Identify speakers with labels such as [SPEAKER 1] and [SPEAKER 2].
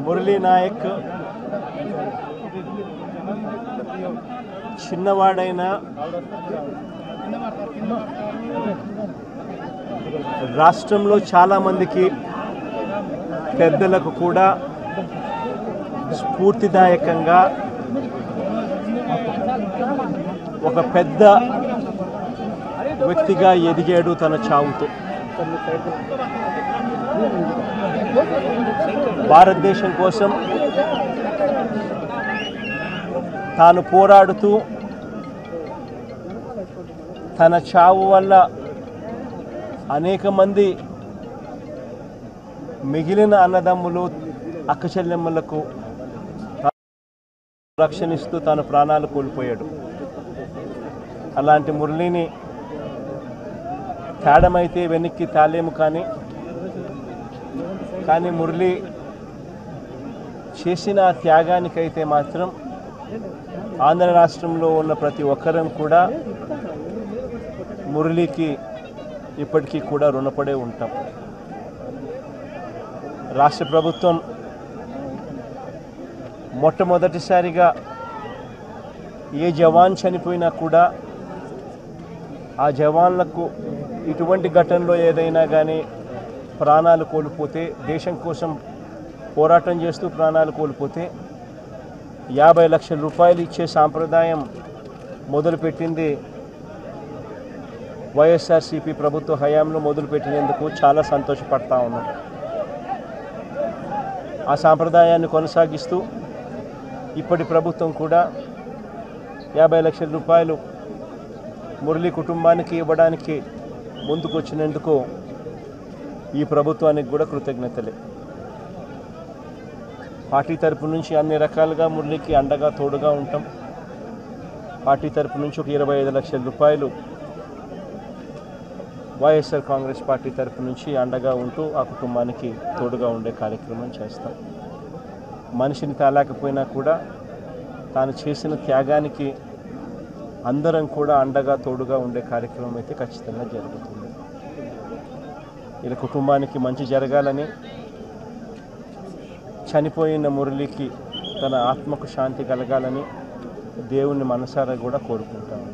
[SPEAKER 1] మురళీ నాయక్ చిన్నవాడైన రాష్ట్రంలో చాలామందికి పెద్దలకు కూడా స్ఫూర్తిదాయకంగా ఒక పెద్ద వ్యక్తిగా ఎదిగాడు తన చావుతో. భారతదేశం కోసం తాను పోరాడుతూ తన చావు వల్ల అనేక మంది మిగిలిన అన్నదమ్ములు అక్కచెల్లెమ్మలకు రక్షణిస్తూ తాను ప్రాణాలు కోల్పోయాడు. అలాంటి మురళిని తేడమైతే వెనక్కి తాలేము, కానీ మురళి చేసిన త్యాగానికైతే మాత్రం ఆంధ్ర రాష్ట్రంలో ఉన్న ప్రతి ఒక్కరం కూడా మురళికి ఇప్పటికీ కూడా రుణపడే ఉంటాం. రాష్ట్ర ప్రభుత్వం మొట్టమొదటిసారిగా ఏ జవాన్ చనిపోయినా కూడా ఆ జవాన్లకు ఇటువంటి ఘటనలో ఏదైనా కానీ ప్రాణాలు కోల్పోతే, దేశం కోసం పోరాటం చేస్తూ ప్రాణాలు కోల్పోతే 50 లక్షల రూపాయలు ఇచ్చే సాంప్రదాయం మొదలుపెట్టింది వైఎస్ఆర్సీపీ ప్రభుత్వ హయాంలో మొదలుపెట్టినందుకు చాలా సంతోషపడతా ఉన్నాం. ఆ సాంప్రదాయాన్ని కొనసాగిస్తూ ఇప్పటి ప్రభుత్వం కూడా 50 లక్షల రూపాయలు మురళి కుటుంబానికి ఇవ్వడానికి ముందుకొచ్చినందుకు ఈ ప్రభుత్వానికి కూడా కృతజ్ఞతలే. పార్టీ తరపు నుంచి అన్ని రకాలుగా మురళికి అండగా తోడుగా ఉంటాం. పార్టీ తరపు నుంచి ఒక 25 లక్షల రూపాయలు వైఎస్ఆర్ కాంగ్రెస్ పార్టీ తరపు నుంచి అండగా ఉంటూ ఆ కుటుంబానికి తోడుగా ఉండే కార్యక్రమం చేస్తాం. మనిషిని తాలేకపోయినా కూడా తాను చేసిన త్యాగానికి అందరం కూడా అండగా తోడుగా ఉండే కార్యక్రమం అయితే ఖచ్చితంగా జరుగుతుంది. ఇలా కుటుంబానికి మంచి జరగాలని, చనిపోయిన మురళికి తన ఆత్మకు శాంతి కలగాలని దేవుని మనసారా కూడా కోరుకుంటాను.